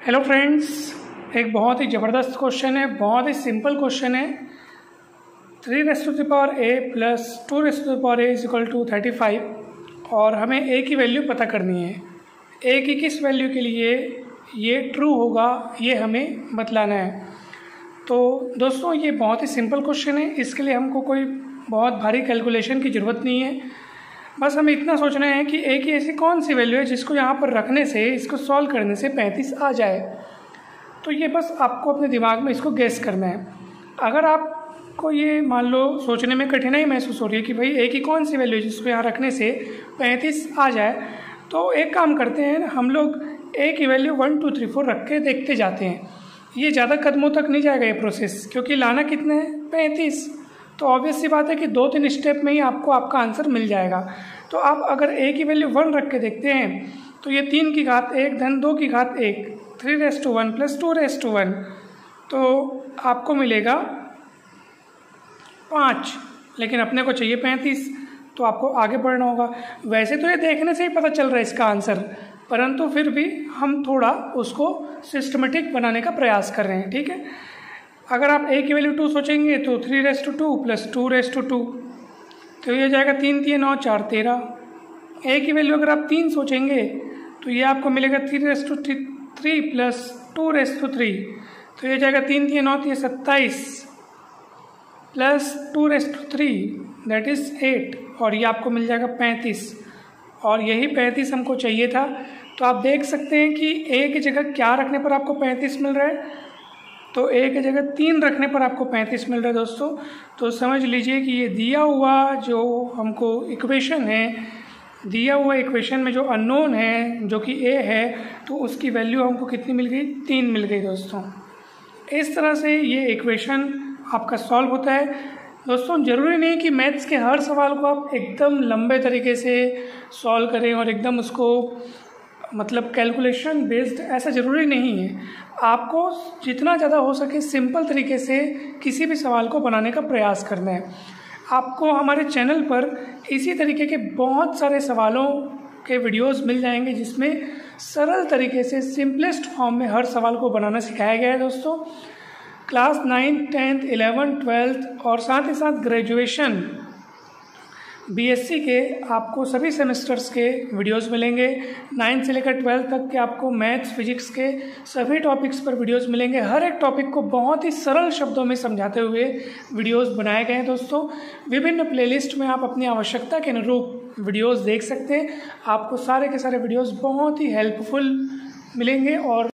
Hello friends, एक बहुत ही ज़बरदस्त क्वेश्चन है, बहुत ही सिंपल क्वेश्चन है। 3⁻a plus 2⁻a is equal to 35 और हमें a की वैल्यू पता करनी है। a की किस वैल्यू के लिए ये ट्रू होगा ये हमें बतलाना है। तो दोस्तों ये बहुत ही सिंपल क्वेश्चन है, इसके लिए हमको कोई बहुत भारी कैलकुलेशन की ज़रूरत नहीं है। बस हमें इतना सोचना है कि a की ऐसी कौन सी वैल्यू है जिसको यहाँ पर रखने से, इसको सॉल्व करने से 35 आ जाए। तो ये बस आपको अपने दिमाग में इसको गेस करना है। अगर आपको ये मान लो सोचने में कठिनाई महसूस हो रही है कि भाई a की कौन सी वैल्यू है जिसको यहाँ रखने से 35 आ जाए, तो एक काम करते हैं, हम लोग a की वैल्यू 1 2 3 4 रख के देखते जाते हैं। ये ज़्यादा कदमों तक नहीं जाएगा ये प्रोसेस, क्योंकि लाना कितने है 35। तो ऑब्वियस सी बात है कि 2-3 स्टेप में ही आपको आपका आंसर मिल जाएगा। तो आप अगर a की वैल्यू 1 रख के देखते हैं तो ये 3 की घात 1 धन 2 की घात 1 3⁻1 प्लस 2⁻1, तो आपको मिलेगा 5, लेकिन अपने को चाहिए 35, तो आपको आगे बढ़ना होगा। वैसे तो ये देखने से ही पता चल रहा है इसका आंसर, परंतु फिर भी हम थोड़ा उसको सिस्टमेटिक बनाने का प्रयास कर रहे हैं, ठीक है। अगर आप a की वैल्यू 2 सोचेंगे तो 3⁻2 प्लस 2⁻2, तो ये जाएगा 3 3 9 4 13। a की वैल्यू अगर आप 3 सोचेंगे तो ये आपको मिलेगा 3⁻3 प्लस 2⁻3, तो ये जाएगा 3 3 9 27 प्लस 2⁻3 दैट इज़ 8, और ये आपको मिल जाएगा 35, और यही 35 हमको चाहिए था। तो आप देख सकते हैं कि a की जगह क्या रखने पर आपको 35 मिल रहा है, तो a की जगह 3 रखने पर आपको 35 मिल रहा है दोस्तों। तो समझ लीजिए कि ये दिया हुआ जो हमको इक्वेशन है, दिया हुआ इक्वेशन में जो अननोन है जो कि a है, तो उसकी वैल्यू हमको कितनी मिल गई, 3 मिल गई दोस्तों। इस तरह से ये इक्वेशन आपका सॉल्व होता है दोस्तों। ज़रूरी नहीं कि मैथ्स के हर सवाल को आप एकदम लंबे तरीके से सॉल्व करें और एकदम उसको मतलब कैलकुलेशन बेस्ड, ऐसा ज़रूरी नहीं है। आपको जितना ज़्यादा हो सके सिंपल तरीके से किसी भी सवाल को बनाने का प्रयास करना है। आपको हमारे चैनल पर इसी तरीके के बहुत सारे सवालों के वीडियोस मिल जाएंगे जिसमें सरल तरीके से सिंपलेस्ट फॉर्म में हर सवाल को बनाना सिखाया गया है दोस्तों। क्लास 9, 10th, 11th, 12th और साथ ही साथ ग्रेजुएशन BSc के आपको सभी सेमेस्टर्स के वीडियोस मिलेंगे। 9 से लेकर 12 तक के आपको मैथ्स फिजिक्स के सभी टॉपिक्स पर वीडियोस मिलेंगे। हर एक टॉपिक को बहुत ही सरल शब्दों में समझाते हुए वीडियोस बनाए गए हैं दोस्तों। विभिन्न प्लेलिस्ट में आप अपनी आवश्यकता के अनुरूप वीडियोस देख सकते हैं। आपको सारे के सारे वीडियोस बहुत ही हेल्पफुल मिलेंगे और